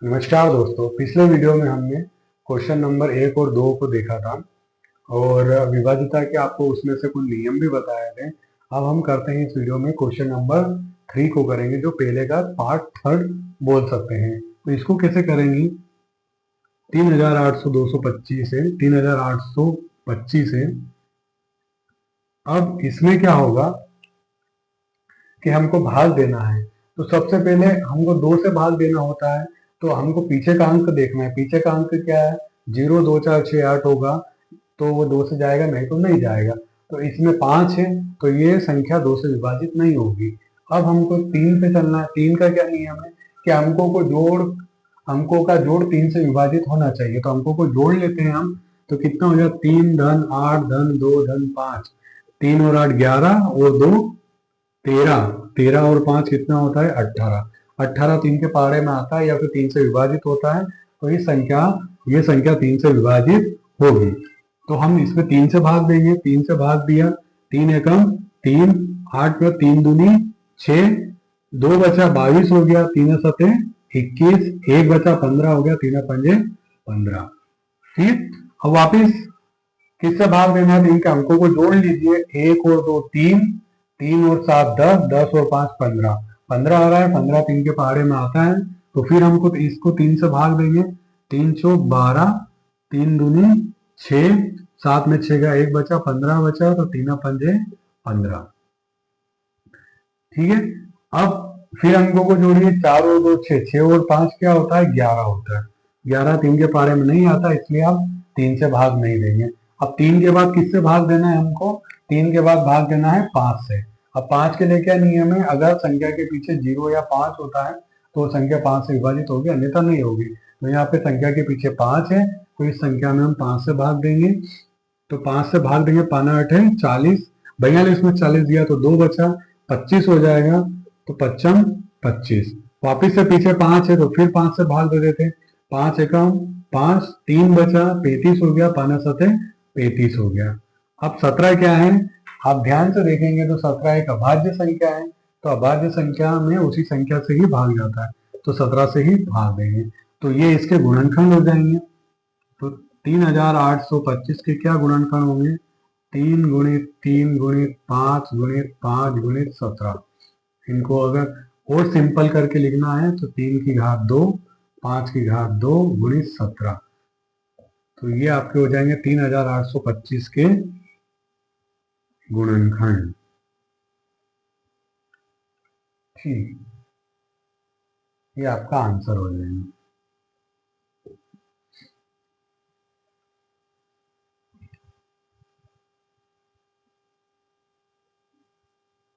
नमस्कार दोस्तों, पिछले वीडियो में हमने क्वेश्चन नंबर 1 और 2 को देखा था और विभाज्यता के आपको उसमें से कुछ नियम भी बताए थे। अब हम करते हैं इस वीडियो में क्वेश्चन नंबर 3 को करेंगे, जो पहले का पार्ट थर्ड बोल सकते हैं। तो इसको कैसे करेंगे? 3825 है, 3825 है। अब इसमें क्या होगा कि हमको भाग देना है। तो सबसे पहले हमको 2 से भाग देना होता है, तो हमको पीछे का अंक देखना है। पीछे का अंक क्या है? 0 2 4 6 8 होगा, तो वो 2 से जाएगा नहीं तो नहीं जाएगा। तो इसमें 5 है, तो ये संख्या 2 से विभाजित नहीं होगी। अब हमको 3 पे चलना है। 3 का क्या नियम है कि अंकों का जोड़ 3 से विभाजित होना चाहिए। तो अंकों को जोड़ लेते हैं हम, तो कितना हो जाएगा? 3 धन 8 धन 2 धन 5, 3 और 8 11 और 2 13, 13 और 5 कितना होता है? 18। 18 3 के पहाड़े में आता है या फिर 3 से विभाजित होता है, तो ये संख्या 3 से विभाजित होगी। तो हम इसमें 3 से भाग देंगे। 3 से भाग दिया, 3 एकम 3, 8 में 3 दूनी 6, 2 बचा 22 हो गया, 3 सते 21, 1 बचा 15 हो गया, 3 पंजे 15। ठीक, अब वापिस किससे भाग देना है? इनके अंकों को जोड़ लीजिए। 1 और 2 3, 3 और 7 10, 10 और 5 15, 15 आ रहा है। 15 3 के पहाड़े में आता है, तो फिर हमको इसको 3 से भाग देंगे। 3 चौक 12, 3 दूनी 6, 7 में 6 का 1 बचा, 15 बचा, तो 3 पंजे 15। ठीक है, अब फिर अंकों को जोड़िए। 4 और 2 6, 6 और 5 क्या होता है? 11 होता है। 11 3 के पहाड़े में नहीं आता, इसलिए आप 3 से भाग नहीं देंगे। अब 3 के बाद किससे भाग देना है हमको? 3 के बाद भाग देना है 5 से। अब 5 के लिए क्या नियम है? अगर संख्या के पीछे 0 या 5 होता है तो संख्या 5 से विभाजित होगी, अन्यथा नहीं होगी। तो यहाँ पे संख्या के पीछे 5 है, तो इस संख्या में हम 5 से भाग देंगे। तो 5 से भाग देंगे, 5 8 है 40, 42 में 40 दिया तो 2 बचा, 25 हो जाएगा, तो 55 25। वापिस से पीछे 5 है, तो फिर 5 से भाग दे देते। 5 एकम 5, 3 बचा, 35 हो गया, 5 सते 35 हो गया। अब 17 क्या है? आप ध्यान से देखेंगे तो 17 एक अभाज्य संख्या है, तो अभाज्य संख्या में उसी संख्या से ही भाग जाता है, तो 17 से ही भाग देंगे। तो ये इसके गुणनखंड हो जाएंगे। तो 3825 के क्या गुणनखंड होंगे? 3 गुणित 3 गुणित 5 गुणित 5 गुणित 17। इनको अगर और सिंपल करके लिखना है तो 3 की घात 2, 5 की घात 2 गुणित 17। तो ये आपके हो जाएंगे 3825 के गुणनखंड। ठीक, ये आपका आंसर हो जाएगा।